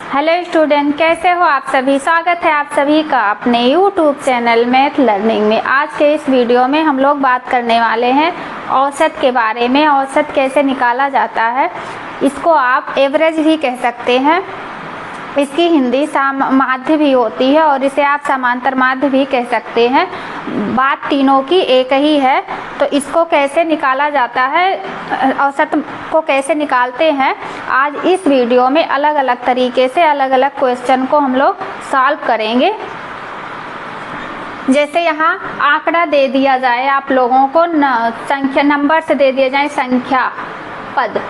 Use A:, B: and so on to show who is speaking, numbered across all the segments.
A: Hello student, कैसे हो आप सभी। स्वागत है आप सभी का अपने यूट्यूब चैनल मैथ लर्निंग में। आज के इस वीडियो में हम लोग बात करने वाले हैं औसत के बारे में। औसत कैसे निकाला जाता है, इसको आप एवरेज भी कह सकते हैं। इसकी हिंदी माध्य भी होती है और इसे आप समांतर माध्य भी कह सकते हैं। बात तीनों की एक ही है। तो इसको कैसे निकाला जाता है, औसत को कैसे निकालते हैं, आज इस वीडियो में अलग अलग तरीके से अलग अलग क्वेश्चन को हम लोग सॉल्व करेंगे। जैसे यहाँ आंकड़ा दे दिया जाए आप लोगों को, संख्या नंबर से दे दिया जाए, संख्या पद,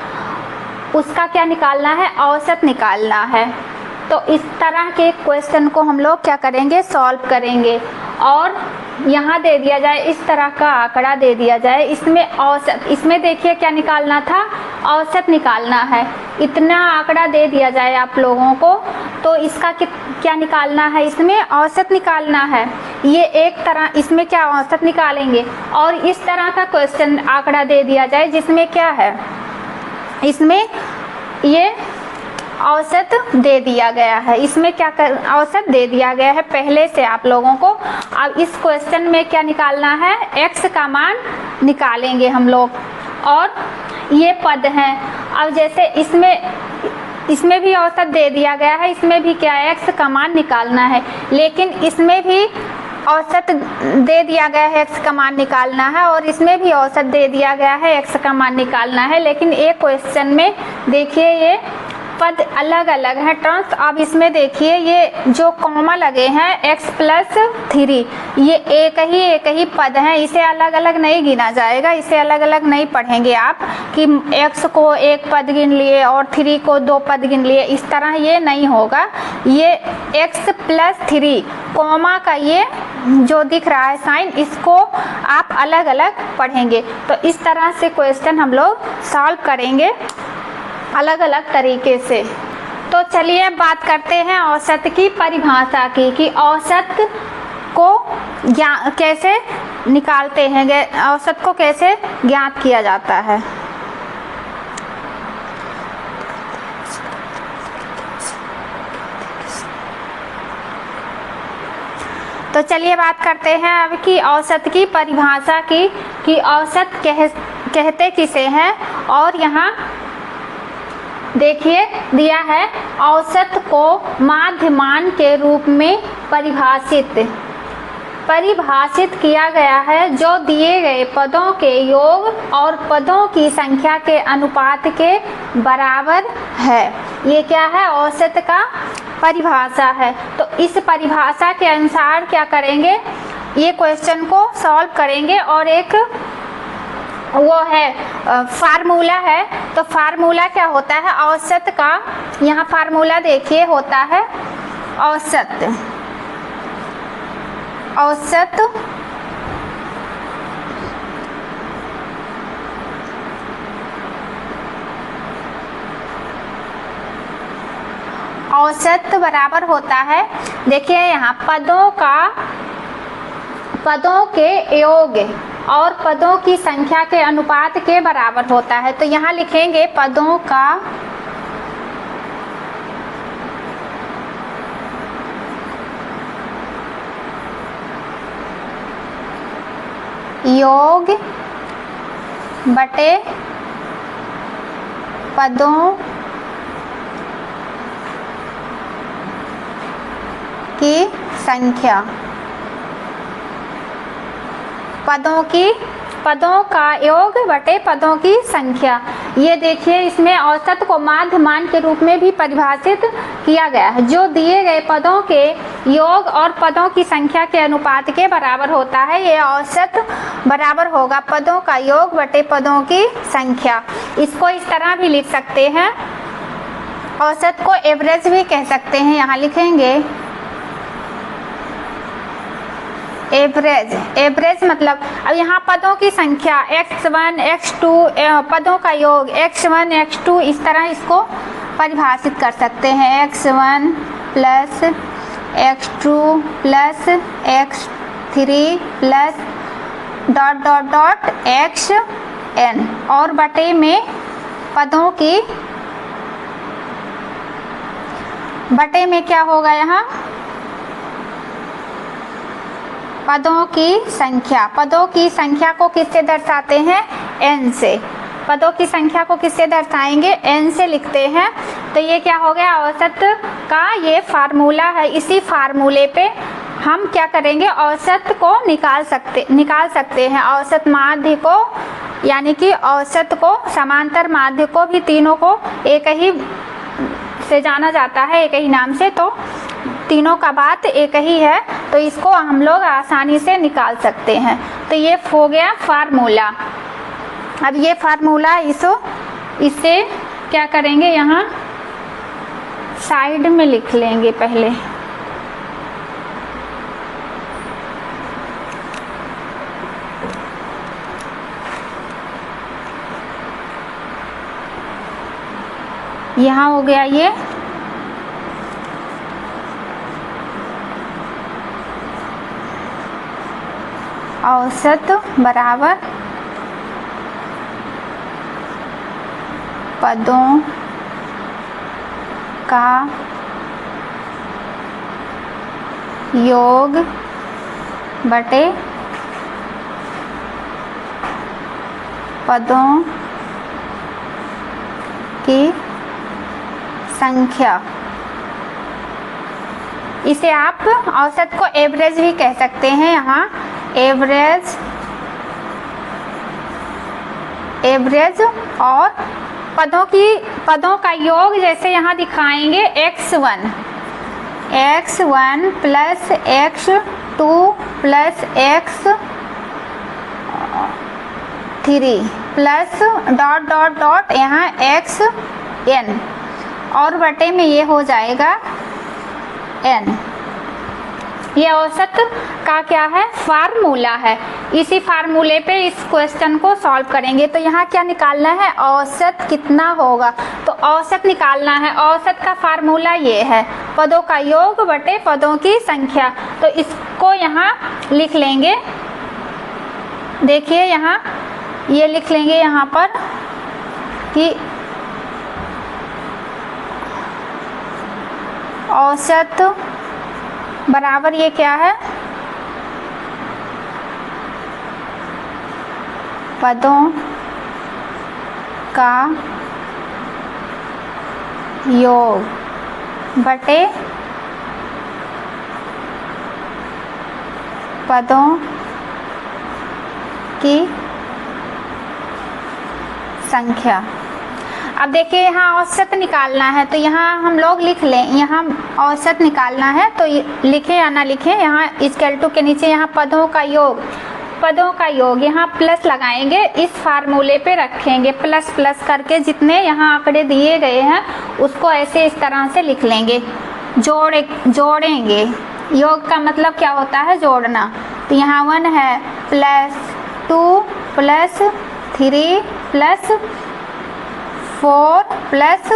A: उसका क्या निकालना है, औसत निकालना है। तो इस तरह के क्वेश्चन को हम लोग क्या करेंगे, सॉल्व करेंगे। और यहाँ दे दिया जाए इस तरह का आंकड़ा दे दिया जाए, इसमें औसत, इसमें देखिए क्या निकालना था, औसत निकालना है। इतना आंकड़ा दे दिया जाए आप लोगों को, तो इसका क्या निकालना है, इसमें औसत निकालना है। ये एक तरह, इसमें क्या औसत निकालेंगे। और इस तरह का क्वेश्चन आंकड़ा दे दिया जाए जिसमें क्या है, इसमें ये औसत दे दिया गया है, इसमें क्या औसत दे दिया गया है पहले से आप लोगों को। अब इस क्वेश्चन में क्या निकालना है, x का मान निकालेंगे हम लोग। और ये पद हैं। अब जैसे इसमें भी औसत दे दिया गया है, इसमें भी क्या है, x का मान निकालना है। लेकिन इसमें भी औसत दे दिया गया है, x का मान निकालना है। और इसमें भी औसत दे दिया गया है, x का मान निकालना है। लेकिन एक क्वेश्चन में देखिए ये पद अलग अलग हैं, टर्म्स। अब इसमें देखिए ये जो कॉमा लगे हैं x + 3, ये एक ही पद हैं, इसे अलग अलग नहीं गिना जाएगा, इसे अलग अलग नहीं पढ़ेंगे आप कि x को एक पद गिन लिए और 3 को 2 पद गिन लिए, इस तरह ये नहीं होगा। ये x + 3 कॉमा का ये जो दिख रहा है साइन, इसको आप अलग अलग पढ़ेंगे। तो इस तरह से क्वेश्चन हम लोग सॉल्व करेंगे अलग अलग तरीके से। तो चलिए बात करते हैं औसत की परिभाषा की, कि औसत को कैसे निकालते हैं, औसत को कैसे ज्ञात किया जाता है। तो चलिए बात करते हैं अब की औसत की परिभाषा की, कि औसत कहते किसे हैं। और यहाँ देखिए दिया है, औसत को माध्य मान के रूप में परिभाषित किया गया है, जो दिए गए पदों के योग और पदों की संख्या के अनुपात के बराबर है। ये क्या है, औसत का परिभाषा है। तो इस परिभाषा के अनुसार क्या करेंगे, ये क्वेश्चन को सॉल्व करेंगे। और एक वो है फार्मूला है। तो फार्मूला क्या होता है, औसत का, यहाँ फार्मूला देखिए होता है औसत औसत बराबर होता है, देखिए यहाँ पदों के योग और पदों की संख्या के अनुपात के बराबर होता है। तो यहाँ लिखेंगे पदों का योग बटे पदों की संख्या, पदों का योग बटे पदों की संख्या। ये देखिए इसमें औसत को माध्य मान के रूप में भी परिभाषित किया गया है, जो दिए गए पदों के योग और पदों की संख्या के अनुपात के बराबर होता है। ये औसत बराबर होगा पदों का योग बटे पदों की संख्या। इसको इस तरह भी लिख सकते हैं, औसत को एवरेज भी कह सकते हैं। यहाँ लिखेंगे एवरेज मतलब, अब यहाँ पदों की संख्या x1 x2, पदों का योग x1 x2, इस तरह इसको परिभाषित कर सकते हैं। x1 + x2 + x3 + ... xn, और बटे में पदों की बटे में क्या होगा यहाँ पदों की संख्या। पदों की संख्या को किससे दर्शाते हैं? n से। पदों की संख्या को किससे दर्शाएंगे? n से लिखते हैं। तो ये क्या हो गया? औसत का ये फार्मूला है। इसी फार्मूले पे हम क्या करेंगे? औसत को निकाल सकते हैं। औसत माध्य को, यानी कि औसत को, समांतर माध्य को भी, तीनों को एक ही से जाना जाता है, एक ही नाम से। तो तीनों का बात एक ही है, तो इसको हम लोग आसानी से निकाल सकते हैं। तो ये हो गया फार्मूला। अब ये फार्मूला इसे क्या करेंगे? यहाँ साइड में लिख लेंगे पहले। यहाँ हो गया ये औसत बराबर पदों का योग बटे पदों की संख्या। इसे आप औसत को एवरेज भी कह सकते हैं। यहाँ एवरेज और पदों का योग जैसे यहाँ दिखाएंगे x1 plus x2 plus x3 plus dot dot dot यहाँ xn, और बटे में ये हो जाएगा n। ये औसत का क्या है? फार्मूला है। इसी फार्मूले पे इस क्वेश्चन को सॉल्व करेंगे। तो यहाँ क्या निकालना है? औसत कितना होगा? तो औसत निकालना है। औसत का फार्मूला ये है, पदों का योग बटे पदों की संख्या। तो इसको यहाँ लिख लेंगे। देखिए यहाँ ये लिख लेंगे यहाँ पर कि औसत बराबर ये क्या है? पदों का योग बटे पदों की संख्या। अब देखिए यहाँ औसत निकालना है, तो यहाँ हम लोग लिख लें। यहाँ औसत निकालना है तो लिखें या ना लिखें, यहाँ इक्वल टू के नीचे यहाँ पदों का योग यहाँ प्लस लगाएंगे। इस फार्मूले पे रखेंगे, प्लस प्लस करके जितने यहाँ आंकड़े दिए गए हैं उसको ऐसे इस तरह से लिख लेंगे। जोड़ेंगे। योग का मतलब क्या होता है? जोड़ना। तो यहाँ 1 है प्लस 2 प्लस 3 प्लस 4 प्लस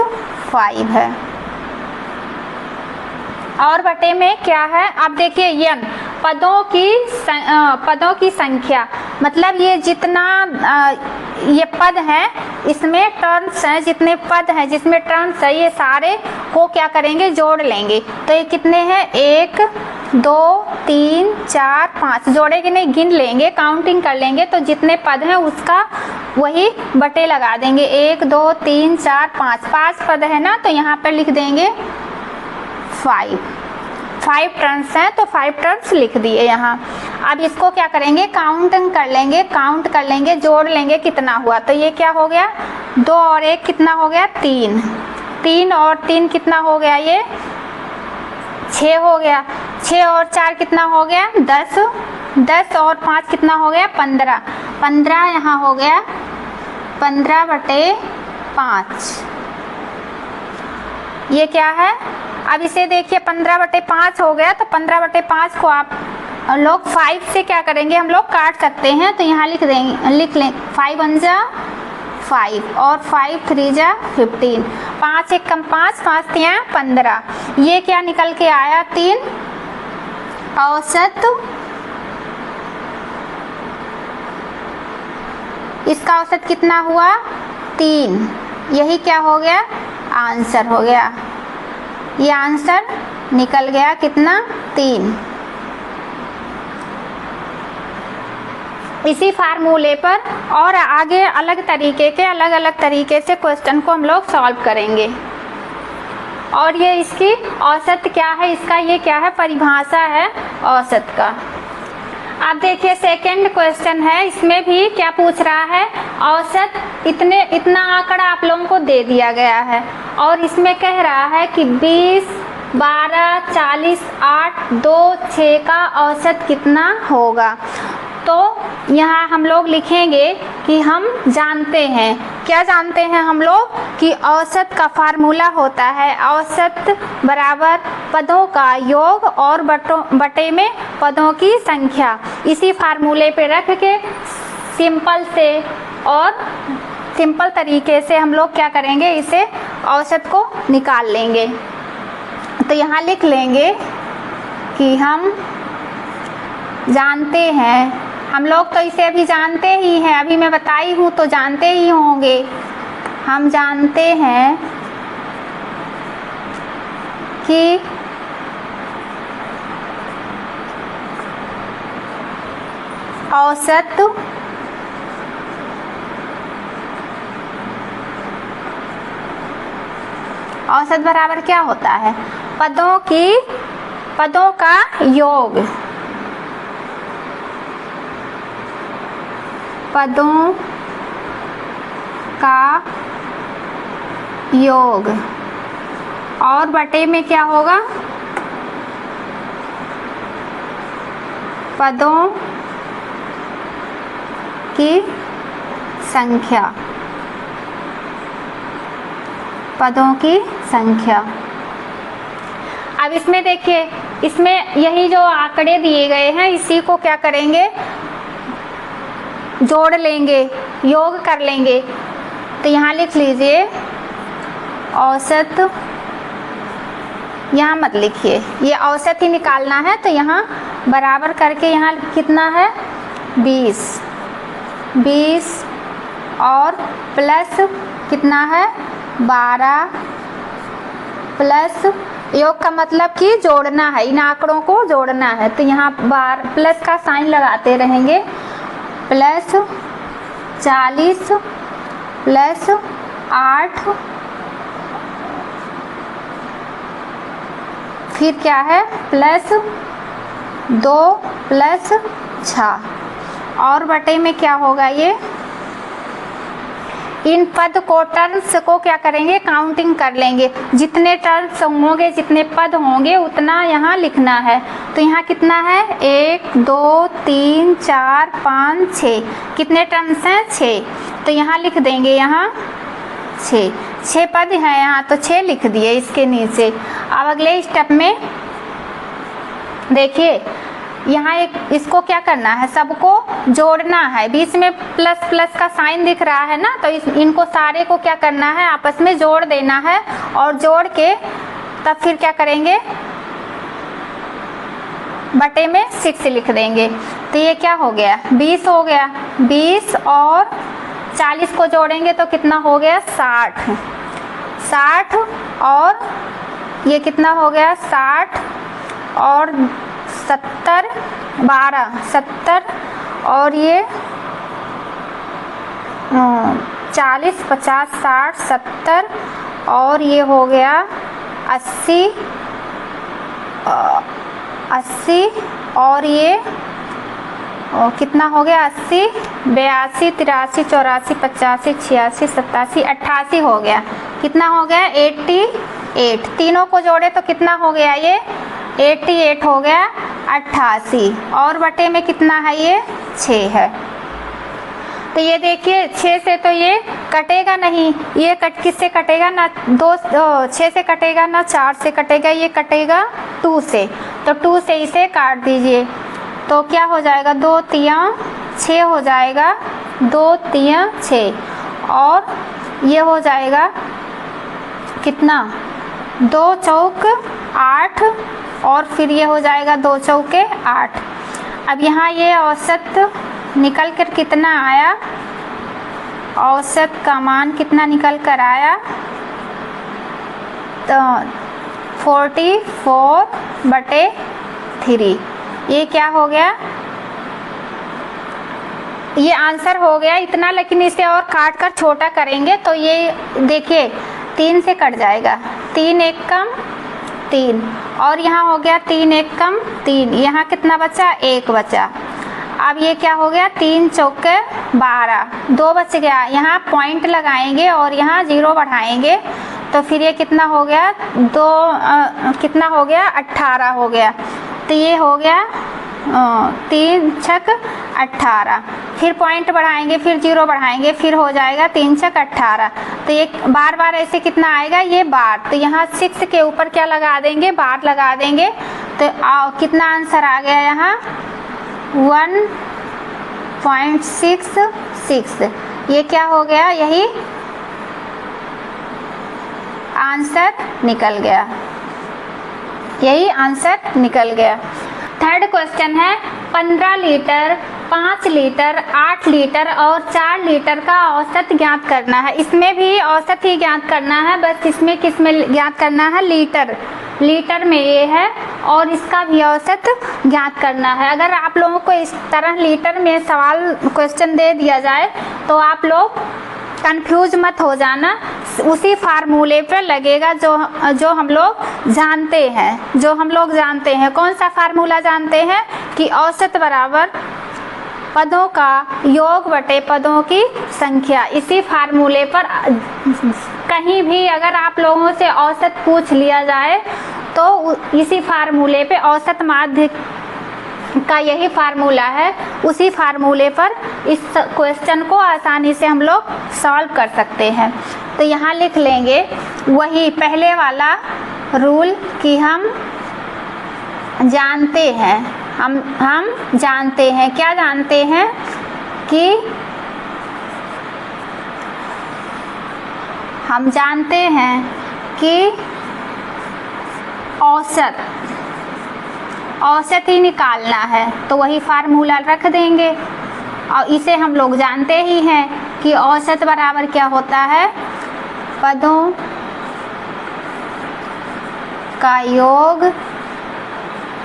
A: 5 है, और बटे में क्या है? अब देखिए n, पदों की संख्या, मतलब ये जितना ये पद है, इसमें टर्म्स हैं, जितने पद हैं जिसमें टर्म्स है, ये सारे को क्या करेंगे? जोड़ लेंगे। तो ये कितने हैं? 1 2 3 4 5, जोड़ेंगे नहीं, गिन लेंगे, काउंटिंग कर लेंगे। तो जितने पद हैं उसका वही बटे लगा देंगे। 1 2 3 4 5 पद है ना, तो यहाँ पर लिख देंगे 5 टर्म्स हैं, तो 5 टर्म्स लिख दिए यहाँ। अब इसको क्या करेंगे? काउंट कर लेंगे, जोड़ लेंगे कितना हुआ। तो ये क्या हो गया? 2 और 1 कितना हो गया? 3 और 3 कितना हो गया? ये 6 हो गया। 6 और 4 कितना हो गया? 10 और 5 कितना हो गया? 15 यहाँ हो गया 15 बटे 5। ये क्या है? अब इसे देखिए 15 बटे 5 हो गया। तो 15 बटे 5 को आप लोग 5 से क्या करेंगे? हम लोग काट सकते हैं। तो यहाँ लिख लें 5 1 जा 5 और 5 3 जा 15, 5 1 कम 5 5 3 15। ये क्या निकल के आया? 3। औसत, इसका औसत कितना हुआ? 3। यही क्या हो गया? आंसर हो गया। ये आंसर निकल गया कितना, 3। इसी फार्मूले पर और आगे अलग अलग तरीके से क्वेश्चन को हम लोग सॉल्व करेंगे। और ये इसकी औसत क्या है, इसका ये क्या है, परिभाषा है औसत का। अब देखिए सेकंड क्वेश्चन है, इसमें भी क्या पूछ रहा है, औसत इतना आंकड़ा आप लोगों को दे दिया गया है और इसमें कह रहा है कि 20, 12, 40, 8, 2, 6 का औसत कितना होगा। तो यहाँ हम लोग लिखेंगे कि हम जानते हैं, क्या जानते हैं हम लोग, कि औसत का फार्मूला होता है औसत बराबर पदों का योग और बटे में पदों की संख्या। इसी फार्मूले पे रख के सिंपल तरीके से हम लोग क्या करेंगे, इसे औसत को निकाल लेंगे। तो यहाँ लिख लेंगे कि हम जानते हैं, हम लोग तो इसे अभी जानते ही हैं, अभी मैं बताई हूँ तो जानते ही होंगे। हम जानते हैं कि औसत बराबर क्या होता है, पदों का योग, पदों का योग और बटे में क्या होगा, पदों की संख्या, पदों की संख्या। अब इसमें देखिए, इसमें यही जो आंकड़े दिए गए हैं इसी को क्या करेंगे, जोड़ लेंगे, योग कर लेंगे। तो यहाँ लिख लीजिए औसत, यहाँ मत लिखिए, ये औसत ही निकालना है। तो यहाँ बराबर करके यहाँ कितना है 20 और प्लस कितना है 12 प्लस, योग का मतलब कि जोड़ना है, इन आंकड़ों को जोड़ना है। तो यहाँ प्लस का साइन लगाते रहेंगे, प्लस 40 प्लस 8 फिर क्या है प्लस 2 प्लस 6 और बटे में क्या होगा, ये इन पद को टर्म्स को क्या करेंगे, काउंटिंग कर लेंगे। जितने टर्म्स होंगे, जितने पद होंगे उतना यहाँ लिखना है। तो यहाँ कितना है 1 2 3 4 5 6, कितने टर्म्स हैं 6। तो यहाँ लिख देंगे, यहाँ 6 पद हैं यहाँ, तो 6 लिख दिए इसके नीचे। अब अगले स्टेप में देखिए, यहाँ इसको क्या करना है, सबको जोड़ना है। बीच में प्लस प्लस का साइन दिख रहा है ना, तो इनको सारे को क्या करना है, आपस में जोड़ देना है। और जोड़ के तब फिर क्या करेंगे, बटे में 6 लिख देंगे। तो ये क्या हो गया 20 हो गया। 20 और 40 को जोड़ेंगे तो कितना हो गया 60 और ये कितना हो गया 60 और 70 12 70 और ये 40 50 60 70 और ये हो गया 80 और ये कितना हो गया 80 82 83 84 85 86 87 88 हो गया। कितना हो गया 88। तीनों को जोड़े तो कितना हो गया, ये 88 हो गया 88 और बटे में कितना है, ये 6 है। तो ये देखिए 6 से तो ये कटेगा नहीं, ये किससे कटेगा ना 6 से कटेगा ना 4 से कटेगा, ये कटेगा 2 से। तो 2 से इसे काट दीजिए तो क्या हो जाएगा 2 तिया 6 हो जाएगा, 2 तिया 6 और ये हो जाएगा कितना 2 चौक 8 और फिर ये हो जाएगा 2 चौके 8। अब यहाँ ये औसत निकल कर कितना आया, औसत का मान कितना निकल कर आया, तो 44/3। ये क्या हो गया, ये आंसर हो गया इतना, लेकिन इसे और काट कर छोटा करेंगे तो ये देखिए 3 से कट जाएगा, 3 1 कम 3, और यहाँ हो गया 3 1 कम 3, यहाँ कितना बचा, 1 बचा। अब ये क्या हो गया, 3 चौके 12, 2 बच गया, यहाँ पॉइंट लगाएंगे और यहाँ 0 बढ़ाएंगे तो फिर ये कितना हो गया, कितना हो गया, 18 हो गया। तो ये हो गया 3 छक 18, फिर पॉइंट बढ़ाएंगे, फिर 0 बढ़ाएंगे, फिर हो जाएगा 3 छक 18। तो ये बार बार ऐसे कितना आएगा, ये बार, तो यहाँ 6 के ऊपर क्या लगा देंगे, बार लगा देंगे। तो कितना आंसर आ गया यहाँ, 1.66। ये क्या हो गया, यही आंसर निकल गया, यही आंसर निकल गया। थर्ड क्वेश्चन है 15 लीटर, 5 लीटर, 8 लीटर और 4 लीटर का औसत ज्ञात करना है। इसमें भी औसत ही ज्ञात करना है, बस इसमें किस में ज्ञात करना है, लीटर, लीटर में ये है और इसका भी औसत ज्ञात करना है। अगर आप लोगों को इस तरह लीटर में सवाल क्वेश्चन दे दिया जाए तो आप लोग कंफ्यूज मत हो जाना, उसी फार्मूले पर लगेगा जो हम लोग जानते हैं, जो हम लोग जानते हैं। कौन सा फार्मूला जानते हैं कि औसत बराबर पदों का योग बटे पदों की संख्या। इसी फार्मूले पर कहीं भी अगर आप लोगों से औसत पूछ लिया जाए तो इसी फार्मूले पे, औसत माध्य का यही फार्मूला है, उसी फार्मूले पर इस क्वेश्चन को आसानी से हम लोग सॉल्व कर सकते हैं। तो यहाँ लिख लेंगे वही पहले वाला रूल कि हम जानते हैं, हम जानते हैं, क्या जानते हैं कि हम जानते हैं कि औसत ही निकालना है, तो वही फार्मूला रख देंगे। और इसे हम लोग जानते ही हैं कि औसत बराबर क्या होता है, पदों का योग,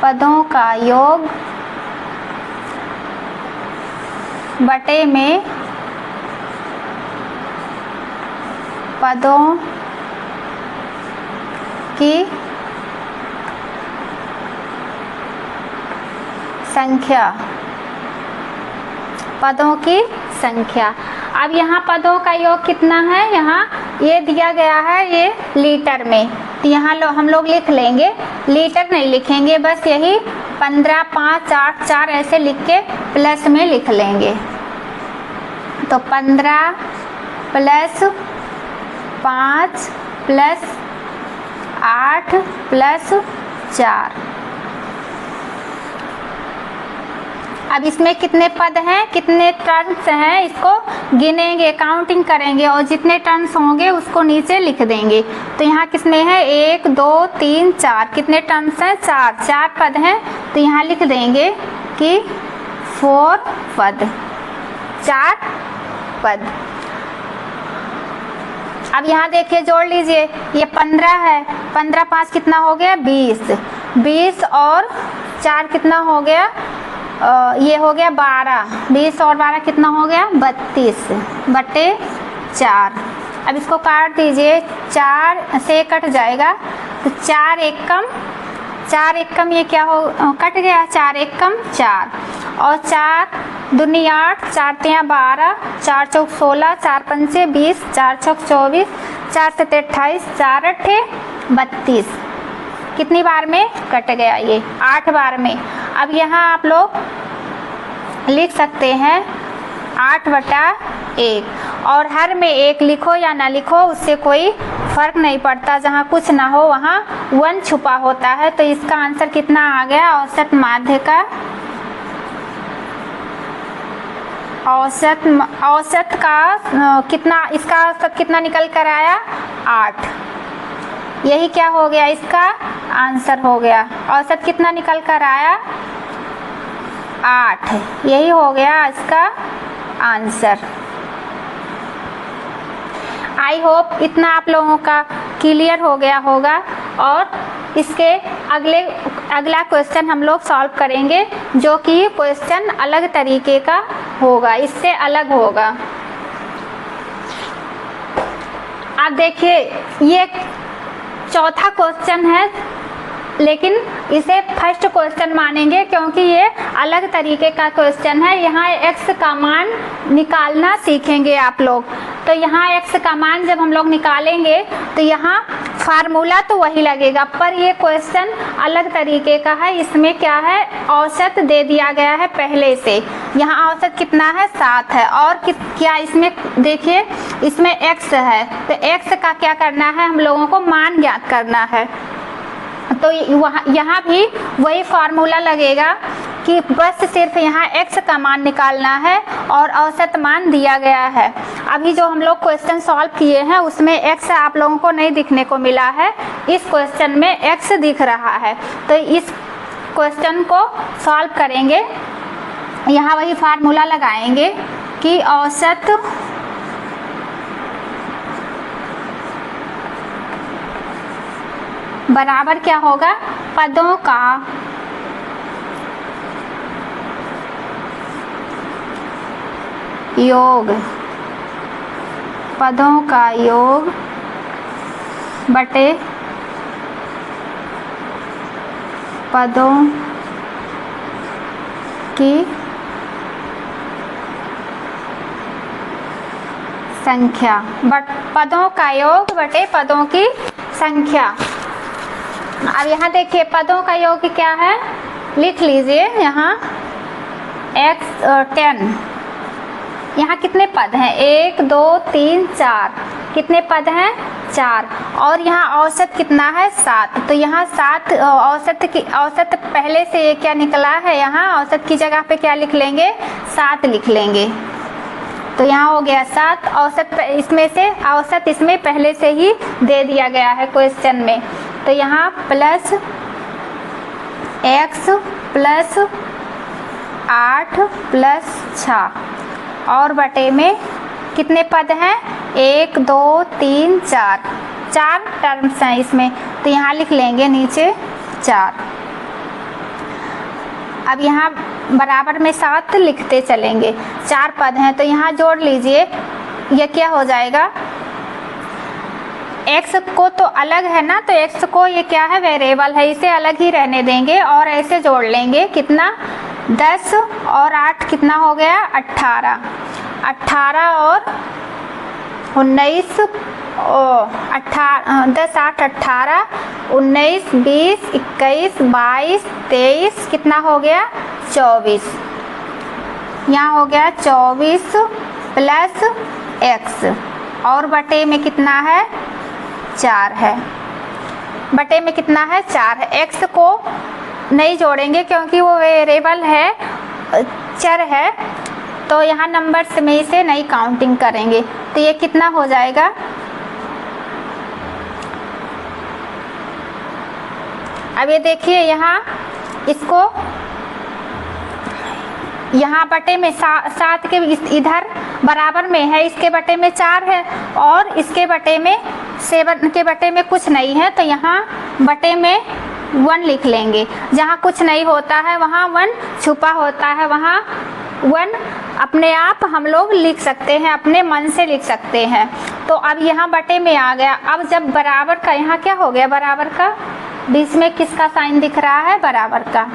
A: पदों का योग बटे में पदों की संख्या, पदों की संख्या। अब यहाँ पदों का योग कितना है, यहाँ ये दिया गया है ये लीटर में, तो यहाँ हम लोग लिख लेंगे, लीटर नहीं लिखेंगे, बस यही 15, 5, 8, 4 ऐसे लिख के प्लस में लिख लेंगे। तो 15 प्लस 5 प्लस 8 प्लस 4। अब इसमें कितने पद हैं, कितने टर्म्स हैं, इसको गिनेंगे, काउंटिंग करेंगे और जितने टर्म्स होंगे उसको नीचे लिख देंगे। तो यहाँ कितने हैं, 1 2 3 4, कितने टर्म्स हैं, 4 पद हैं। तो यहाँ लिख देंगे कि 4 पद, 4 पद। अब यहाँ देखिए जोड़ लीजिए, ये 15 है, 15 5 कितना हो गया, 20, 20 और 4 कितना हो गया, ये हो गया 12, 20 और 12 कितना हो गया, 32 बटे 4। अब इसको काट दीजिए, 4 से कट जाएगा तो 4 एकम, 4 एकम ये क्या हो, कट गया, 4 एकम 4 और 4 दूनी 8, 4 तिया 12, 4 चौक 16, 4 पंचे 20, 4 छक 24, 4 सते 28, 4 अट्ठे 32। कितनी बार में कट गया, ये 8 बार में। अब यहाँ आप लोग लिख सकते हैं 8/1, और हर में 1 लिखो या ना लिखो उससे कोई फर्क नहीं पड़ता, जहाँ कुछ ना हो वहाँ 1 छुपा होता है। तो इसका आंसर कितना आ गया, औसत माध्य का, औसत का कितना, इसका औसत कितना निकल कर आया, 8। यही क्या हो गया, इसका आंसर हो गया। औसत कितना निकल कर आया, 8, यही हो गया इसका आंसर। आई होप इतना आप लोगों का क्लियर हो गया होगा और इसके अगला क्वेश्चन हम लोग सॉल्व करेंगे, जो कि क्वेश्चन अलग तरीके का होगा, इससे अलग होगा। आप देखिए ये चौथा क्वेश्चन है, लेकिन इसे फर्स्ट क्वेश्चन मानेंगे क्योंकि ये अलग तरीके का क्वेश्चन है। यहाँ x का मान निकालना सीखेंगे आप लोग। तो यहाँ x का मान जब हम लोग निकालेंगे तो यहाँ फार्मूला तो वही लगेगा, पर ये क्वेश्चन अलग तरीके का है। इसमें क्या है, औसत दे दिया गया है पहले से। यहाँ औसत कितना है, 7 है। और क्या इसमें देखिए, इसमें x है, तो x का क्या करना है, हम लोगों को मान ज्ञात करना है। तो यहाँ भी वही फार्मूला लगेगा कि बस सिर्फ यहाँ x का मान निकालना है और औसत मान दिया गया है। अभी जो हम लोग क्वेश्चन सॉल्व किए हैं उसमें x आप लोगों को नहीं दिखने को मिला है, इस क्वेश्चन में x दिख रहा है। तो इस क्वेश्चन को सॉल्व करेंगे, यहाँ वही फार्मूला लगाएंगे कि औसत बराबर क्या होगा, पदों का योग, पदों का योग बटे पदों की संख्या, पदों का योग बटे पदों की संख्या। अब यहाँ देखिए पदों का योग क्या है, लिख लीजिए यहाँ x10। यहाँ कितने पद हैं, 1 2 3 4, कितने पद हैं, 4। और यहाँ औसत कितना है, 7। तो यहाँ 7 औसत पहले से ये क्या निकला है, यहाँ औसत की जगह पे क्या लिख लेंगे, 7 लिख लेंगे। तो यहाँ हो गया 7। औसत इसमें पहले से ही दे दिया गया है क्वेश्चन में। तो यहाँ प्लस x प्लस 8 प्लस 6 और बटे में कितने पद हैं, 1 2 3 4, 4 टर्म्स हैं इसमें। तो यहाँ लिख लेंगे नीचे 4। अब यहाँ बराबर में 7 लिखते चलेंगे, 4 पद हैं। तो यहाँ जोड़ लीजिए, ये क्या हो जाएगा, x को तो अलग है ना, तो x को ये क्या है, वेरिएबल है, इसे अलग ही रहने देंगे और ऐसे जोड़ लेंगे। कितना, 10 और 8 कितना हो गया, 18। 18 और 19, 10 8 18, 19 20 21 22 23, कितना हो गया, 24। यहाँ हो गया 24 प्लस x और बटे में कितना है, 4 है। बटे में कितना है, 4 है। x को नहीं जोड़ेंगे क्योंकि वो वेरिएबल है, चर है, तो यहाँ नंबर्स में इसे नहीं काउंटिंग करेंगे। तो ये कितना हो जाएगा, अब ये देखिए यहाँ इसको, यहाँ बटे में 7 के इधर बराबर में है, इसके बटे में 4 है और इसके बटे में 7 के बटे में कुछ नहीं है। तो यहाँ बटे में 1 लिख लेंगे। जहाँ कुछ नहीं होता है वहाँ 1 छुपा होता है, वहाँ 1 अपने आप हम लोग लिख सकते हैं, अपने मन से लिख सकते हैं। तो अब यहाँ बटे में आ गया। अब जब बराबर का यहाँ क्या हो गया, बराबर का बीच में किसका साइन दिख रहा है, बराबर का,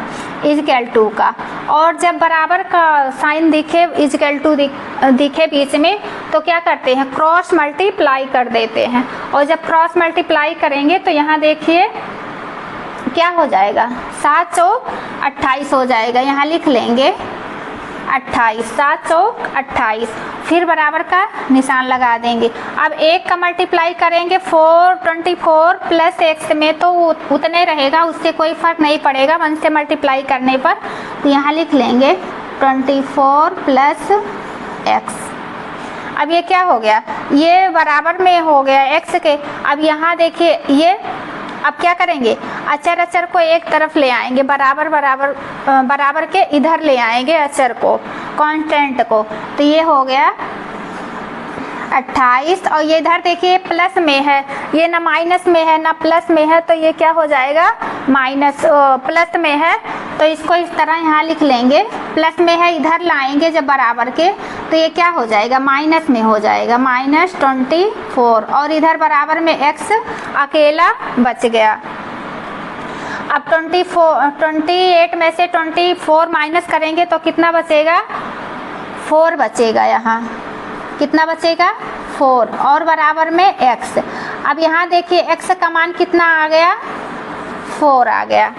A: इक्वल टू का। और जब बराबर का साइन दिखे, इक्वल टू दिखे बीच में, तो क्या करते हैं, क्रॉस मल्टीप्लाई कर देते हैं। और जब क्रॉस मल्टीप्लाई करेंगे तो यहाँ देखिए क्या हो जाएगा, 7 चौक 28 हो जाएगा। यहाँ लिख लेंगे 28, 7 चौक 28, फिर बराबर का निशान लगा देंगे। अब 1 का मल्टीप्लाई करेंगे 424 प्लस x में, तो उतने रहेगा, उससे कोई फर्क नहीं पड़ेगा 1 से मल्टीप्लाई करने पर। तो यहाँ लिख लेंगे 24 प्लस x। अब ये क्या हो गया, ये बराबर में हो गया x के। अब यहाँ देखिए ये, अब क्या करेंगे, अचर को एक तरफ ले आएंगे, बराबर के इधर ले आएंगे अचर को, कांस्टेंट को। तो ये हो गया 28 और ये इधर देखिए प्लस में है, ये ना माइनस में है ना प्लस में है, तो ये क्या हो जाएगा माइनस प्लस में है, तो इसको इस तरह यहाँ लिख लेंगे। प्लस में है इधर लाएंगे जब बराबर के, तो ये क्या हो जाएगा माइनस में हो जाएगा -24, और इधर बराबर में x अकेला बच गया। अब 28 में से 24 माइनस करेंगे तो कितना बचेगा 4 बचेगा, यहाँ कितना बचेगा 4, और बराबर में x। अब यहाँ देखिए x का मान कितना आ गया 4 आ गया,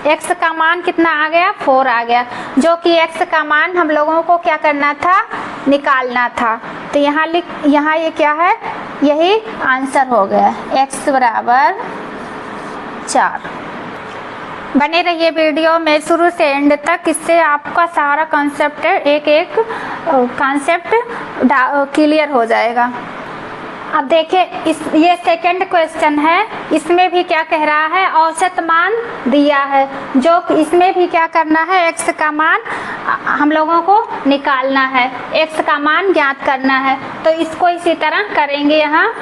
A: x का मान कितना आ गया 4 आ गया, जो कि x का मान हम लोगों को क्या करना था निकालना था। तो यहाँ ये क्या है, यही आंसर हो गया x बराबर 4। बने रहिए वीडियो में शुरू से एंड तक, इससे आपका सारा कॉन्सेप्ट एक एक कॉन्सेप्ट क्लियर हो जाएगा। अब देखिए ये सेकंड क्वेश्चन है, इसमें भी क्या कह रहा है औसत मान दिया है, जो इसमें भी क्या करना है x का मान हम लोगों को निकालना है, x का मान ज्ञात करना है। तो इसको इसी तरह करेंगे यहाँ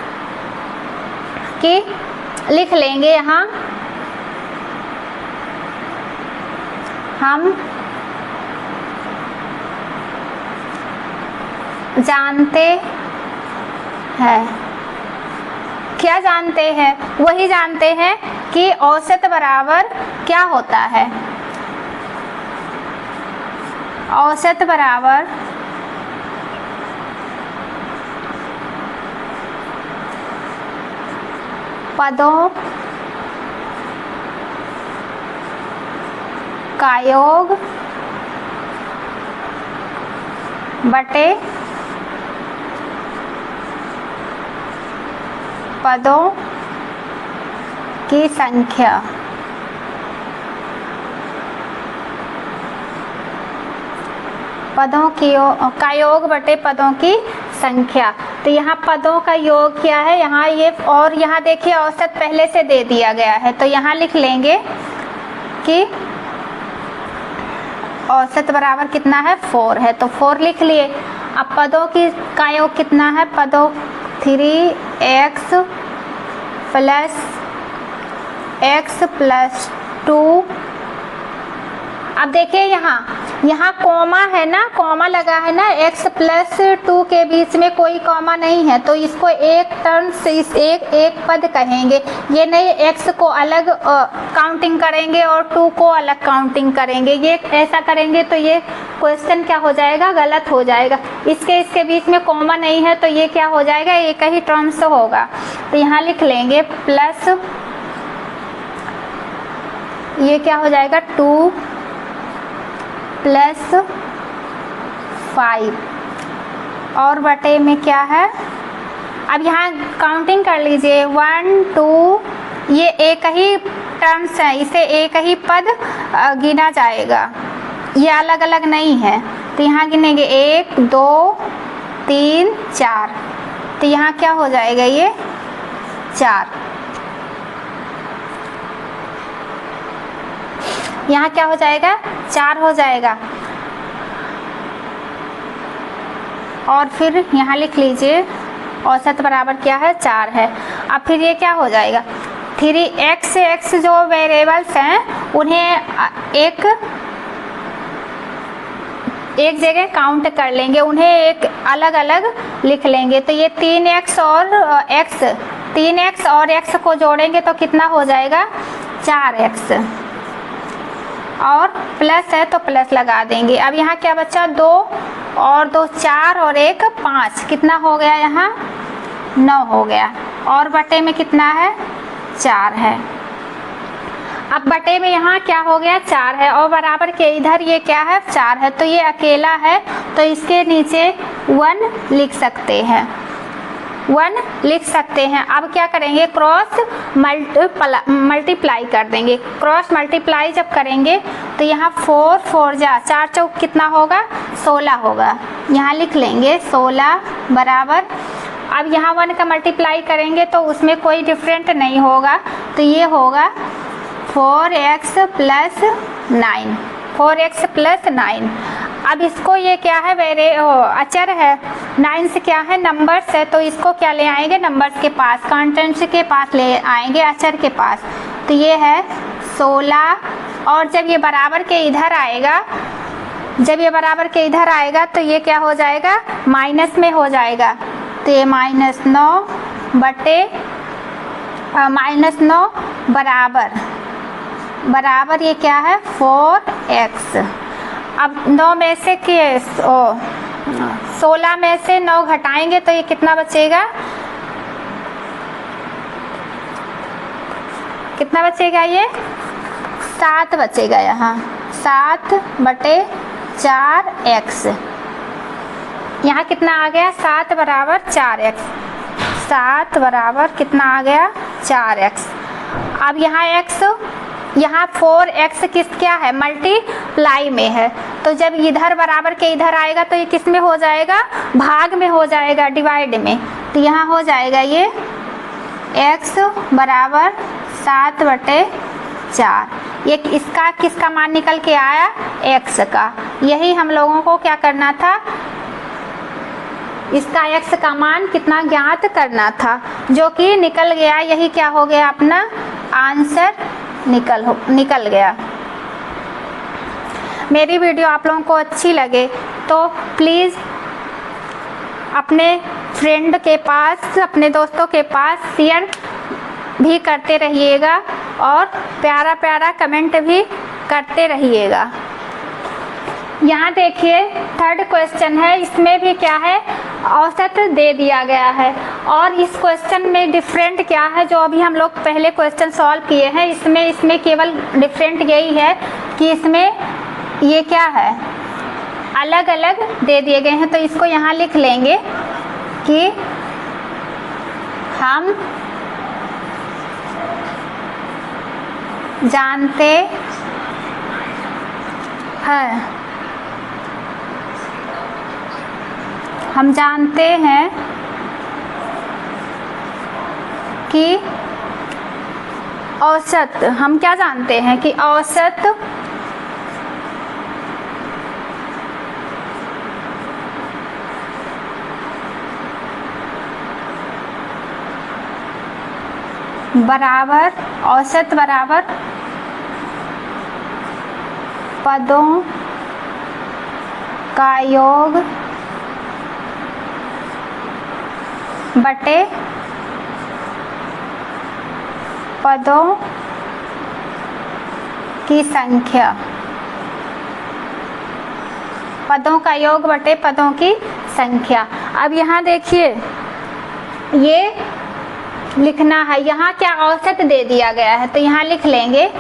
A: कि लिख लेंगे, यहाँ हम जानते हैं, क्या जानते हैं, वही जानते हैं कि औसत बराबर क्या होता है, औसत बराबर पदों का योग बटे पदों की संख्या। पदों का योग बटे पदों की संख्या। तो यहाँ पदों का योग क्या है, यहाँ ये, और यहाँ देखिए औसत पहले से दे दिया गया है, तो यहाँ लिख लेंगे कि औसत बराबर कितना है 4 है, तो 4 लिख लिए। अब पदों की का योग कितना है, पदों 3x + 2। अब देखिए यहाँ कॉमा है ना, कॉमा लगा है ना, x + 2 के बीच में कोई कॉमा नहीं है, तो इसको एक टर्म से एक पद कहेंगे। ये नहीं x को अलग काउंटिंग करेंगे और 2 को अलग काउंटिंग करेंगे, ये ऐसा करेंगे तो ये क्वेश्चन क्या हो जाएगा गलत हो जाएगा। इसके बीच में कॉमा नहीं है, तो ये क्या हो जाएगा एक ही टर्म से होगा। तो यहाँ लिख लेंगे प्लस, ये क्या हो जाएगा 2 + 5, और बटे में क्या है, अब यहाँ काउंटिंग कर लीजिए 1 2, ये एक ही टर्म्स है, इसे एक ही पद गिना जाएगा, ये अलग अलग नहीं है। तो यहाँ गिनेंगे 1 2 3 4, तो यहाँ क्या हो जाएगा ये 4। यहाँ क्या हो जाएगा 4 हो जाएगा, और फिर यहाँ लिख लीजिए औसत बराबर क्या है 4 है। अब फिर ये क्या हो जाएगा 3x जो वेरिएबल्स हैं उन्हें एक जगह काउंट कर लेंगे, उन्हें एक अलग अलग लिख लेंगे। तो ये 3x और x को जोड़ेंगे तो कितना हो जाएगा 4x, और प्लस है तो प्लस लगा देंगे। अब यहाँ क्या बचा 2 और 2 4 और 1 5, कितना हो गया यहाँ 9 हो गया, और बटे में कितना है 4 है। अब बटे में यहाँ क्या हो गया 4 है, और बराबर के इधर ये क्या है 4 है, तो ये अकेला है, तो इसके नीचे 1 लिख सकते हैं, 1 लिख सकते हैं। अब क्या करेंगे क्रॉस मल्टीप्लाई कर देंगे। क्रॉस मल्टीप्लाई जब करेंगे तो यहाँ 4 4 जा 4 चौक कितना होगा 16 होगा, यहाँ लिख लेंगे 16 बराबर। अब यहाँ 1 का मल्टीप्लाई करेंगे तो उसमें कोई डिफरेंट नहीं होगा, तो ये होगा 4x + 9, 4x + 9। अब इसको ये क्या है, अचर है, 9 से क्या है, नंबर्स है, तो इसको क्या ले आएंगे, नंबर्स के पास, कॉन्स्टेंट्स के पास ले आएंगे, अचर के पास। तो ये है 16, और जब ये बराबर के इधर आएगा, जब ये बराबर के इधर आएगा तो ये क्या हो जाएगा, माइनस में हो जाएगा। तो ये -9 बटे -9 बराबर ये क्या है, 4x। अब 9 में से 16 में से 9 घटाएंगे तो ये कितना बचेगा, कितना बचेगा, ये 7 बचेगा। यहाँ 7 बटे 4x, यहाँ कितना आ गया, 7 बराबर 4x, 7 बराबर कितना आ गया, 4x। अब यहाँ x, यहाँ 4x किस क्या है, मल्टीप्लाई में है, तो जब इधर बराबर के इधर आएगा तो ये किस में हो जाएगा, भाग में हो जाएगा, डिवाइड में। तो यहाँ हो जाएगा ये x बराबर 7 बटे 4। ये इसका किसका मान निकल के आया, x का। यही हम लोगों को क्या करना था, इसका x का मान कितना ज्ञात करना था, जो कि निकल गया। यही क्या हो गया, अपना आंसर निकल गया। मेरी वीडियो आप लोगों को अच्छी लगे तो प्लीज़ अपने फ्रेंड के पास, अपने दोस्तों के पास शेयर भी करते रहिएगा और प्यारा प्यारा कमेंट भी करते रहिएगा। यहाँ देखिए 3rd क्वेश्चन है, इसमें भी क्या है, औसत दे दिया गया है। और इस क्वेश्चन में डिफरेंट क्या है, जो अभी हम लोग पहले क्वेश्चन सॉल्व किए हैं, इसमें केवल डिफरेंट यही है कि इसमें ये क्या है, अलग अलग दे दिए गए हैं। तो इसको यहाँ लिख लेंगे कि हम जानते हैं, हम जानते हैं कि औसत, हम क्या जानते हैं कि औसत बराबर, औसत बराबर पदों का योग बटे पदों की संख्या, पदों का योग बटे पदों की संख्या। अब यहाँ देखिए ये लिखना है, यहाँ क्या औसत दे दिया गया है, तो यहाँ लिख लेंगे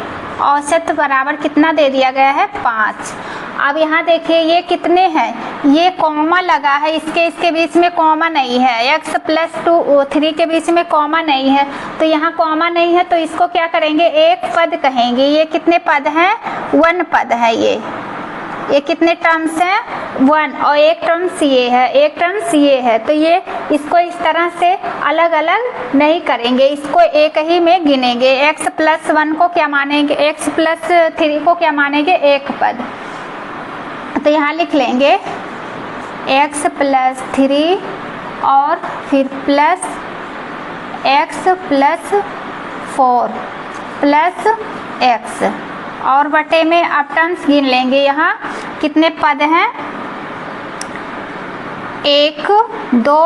A: औसत बराबर कितना दे दिया गया है, 5। अब यहाँ देखिए ये कितने हैं, ये कॉमा लगा है, इसके बीच में कॉमा नहीं है, x + 2 3 के बीच में कॉमा नहीं है, तो यहाँ कॉमा नहीं है, तो इसको क्या करेंगे, एक पद कहेंगे। ये कितने पद हैं, 1 पद है। ये कितने टर्म्स हैं, 1, और एक टर्म्स ये है, एक टर्म्स ये है। तो ये इसको इस तरह से अलग अलग नहीं करेंगे, इसको एक ही में गिनेंगे। x + 1 को क्या मानेंगे, x + 3 को क्या मानेंगे, एक पद। तो यहाँ लिख लेंगे x + 3 और फिर प्लस x + 4 प्लस x, और बटे में अब टर्म्स गिन लेंगे। यहाँ कितने पद हैं, 1, 2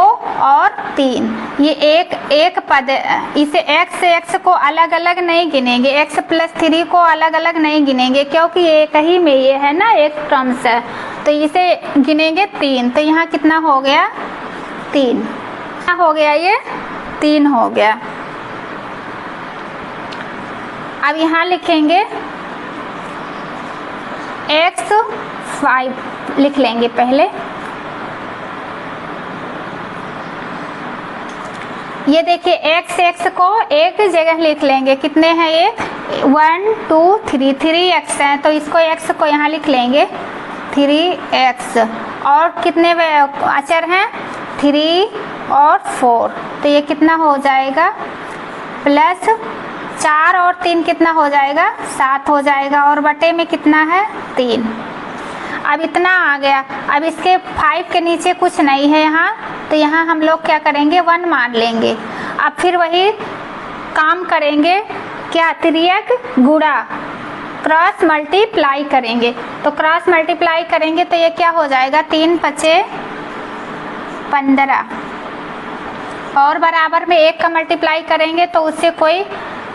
A: और 3। ये एक पद, इसे x को अलग अलग नहीं गिनेंगे, x + 3 को अलग अलग नहीं गिनेंगे, क्योंकि एक ही में ये है ना, एक टर्म्स है, तो इसे गिनेंगे 3। तो यहाँ कितना हो गया, 3 हो गया, ये 3 हो गया। अब यहाँ लिखेंगे x 5 लिख लेंगे पहले। ये देखिए x को एक जगह लिख लेंगे, कितने हैं ये, 1 2 3 3x हैं, तो इसको x को यहाँ लिख लेंगे 3x, और कितने अचर हैं, 3 और 4, तो ये कितना हो जाएगा, प्लस 4 और 3 कितना हो जाएगा, 7 हो जाएगा, और बटे में कितना है, 3। अब इतना आ गया। अब इसके 5 के नीचे कुछ नहीं है यहाँ, तो यहाँ हम लोग क्या करेंगे 1 मान लेंगे। अब फिर वही काम करेंगे, क्या तिर्यक गुणा क्रॉस मल्टीप्लाई करेंगे। तो क्रॉस मल्टीप्लाई करेंगे तो ये क्या हो जाएगा 3 5 15 और बराबर में 1 का मल्टीप्लाई करेंगे तो उससे कोई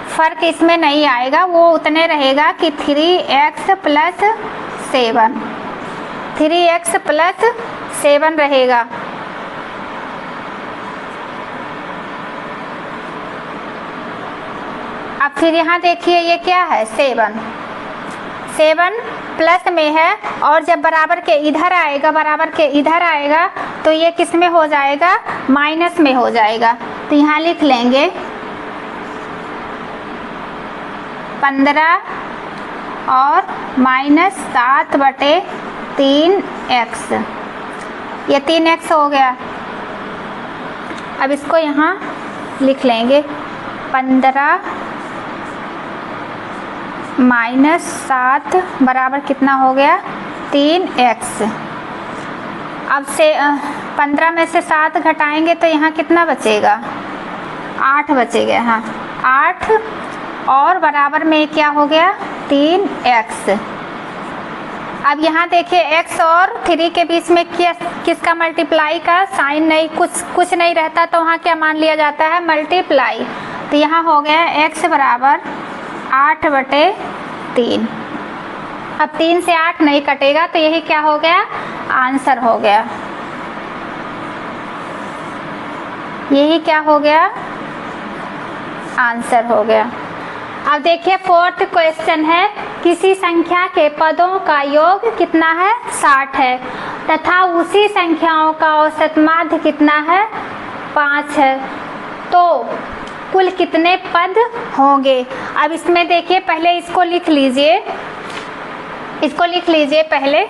A: फर्क इसमें नहीं आएगा, वो उतने रहेगा कि 3x + 7 3x + 7 रहेगा। अब फिर यहाँ देखिए ये क्या है 7 प्लस में है, और जब बराबर के इधर आएगा तो ये किस में हो जाएगा माइनस में हो जाएगा। तो यहाँ लिख लेंगे 15 और -7/3x, ये 3x हो गया। अब इसको यहाँ लिख लेंगे 15 -7 बराबर कितना हो गया 3x। अब से 15 में से 7 घटाएंगे तो यहाँ कितना बचेगा 8 बचेगा। हाँ 8 और बराबर में क्या हो गया 3x। अब यहाँ देखिए x और 3 के बीच में किसका मल्टीप्लाई का साइन नहीं, कुछ नहीं रहता, तो वहाँ क्या मान लिया जाता है मल्टीप्लाई। तो यहाँ हो गया x बराबर 8/3। अब 3 से 8 नहीं कटेगा, तो यही क्या हो गया आंसर हो गया। यही क्या हो गया आंसर हो गया। अब देखिए 4th क्वेश्चन है, किसी संख्या के पदों का योग कितना है 60 है तथा उसी संख्याओं का औसत माध्य कितना है 5 है, तो कुल कितने पद होंगे। अब इसमें देखिए पहले इसको लिख लीजिए, पहले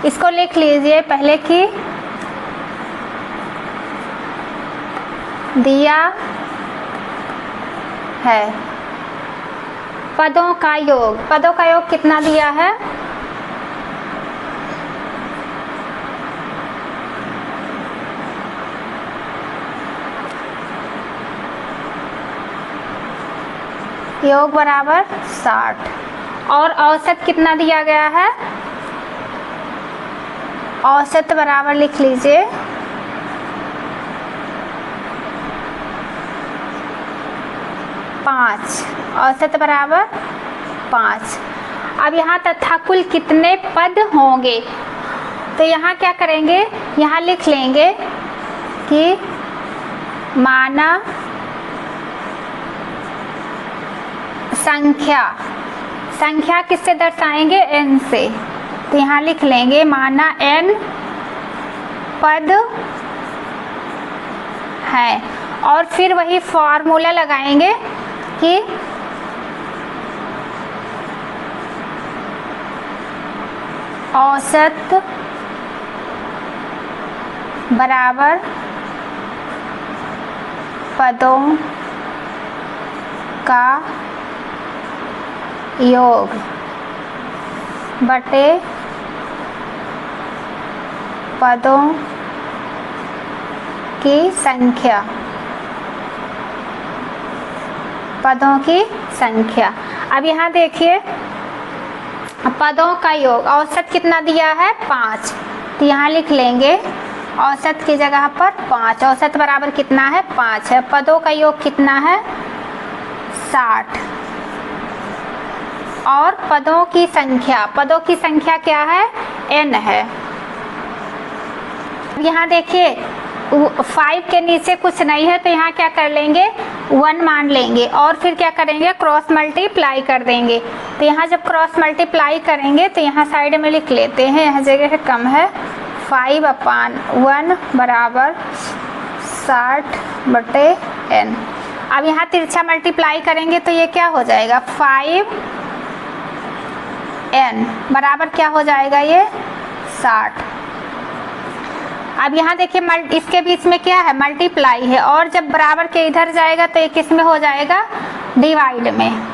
A: इसको लिख लीजिए पहले कि दिया है पदों का योग कितना दिया है योग बराबर 60 और औसत कितना दिया गया है, औसत बराबर लिख लीजिए 5, औसत बराबर 5। अब यहाँ तथा कुल कितने पद होंगे, तो यहाँ क्या करेंगे, यहाँ लिख लेंगे कि माना संख्या किससे दर्शाएंगे n से, तो यहाँ लिख लेंगे माना n पद है, और फिर वही फॉर्मूला लगाएंगे कि औसत बराबर पदों का योग बटे पदों की संख्या। अब यहाँ देखिए पदों का योग औसत कितना दिया है 5, तो यहाँ लिख लेंगे औसत की जगह पर 5, औसत बराबर कितना है 5 है, पदों का योग कितना है 60 और पदों की संख्या क्या है n है। यहाँ देखिए 5 के नीचे कुछ नहीं है, तो यहाँ क्या कर लेंगे 1 मान लेंगे और फिर क्या करेंगे क्रॉस मल्टीप्लाई कर देंगे। तो यहाँ जब क्रॉस मल्टीप्लाई करेंगे तो यहाँ साइड में लिख लेते हैं, यहाँ जगह कम है 5/1 बराबर 60/n। अब यहाँ तिरछा मल्टीप्लाई करेंगे तो ये क्या हो जाएगा 5n बराबर क्या हो जाएगा ये 60। अब यहाँ देखिए इसके बीच में क्या है, मल्टीप्लाई है, और जब बराबर के इधर जाएगा तो ये किस में हो जाएगा, डिवाइड में,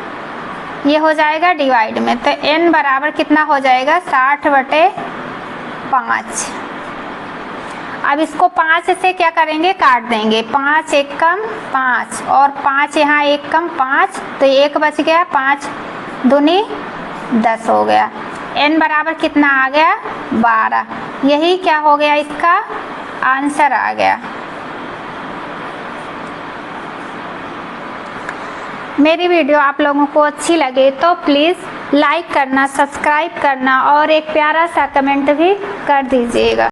A: ये हो जाएगा डिवाइड में। तो n बराबर कितना हो जाएगा, 60/5। अब इसको 5 से क्या करेंगे, काट देंगे, 5 एक कम 5 और 5 यहाँ एक कम 5, तो 1 बच गया, 5 दूनी 10 हो गया। n बराबर कितना आ गया, 12। यही क्या हो गया, इसका आंसर आ गया। मेरी वीडियो आप लोगों को अच्छी लगे तो प्लीज़ लाइक करना, सब्सक्राइब करना और एक प्यारा सा कमेंट भी कर दीजिएगा।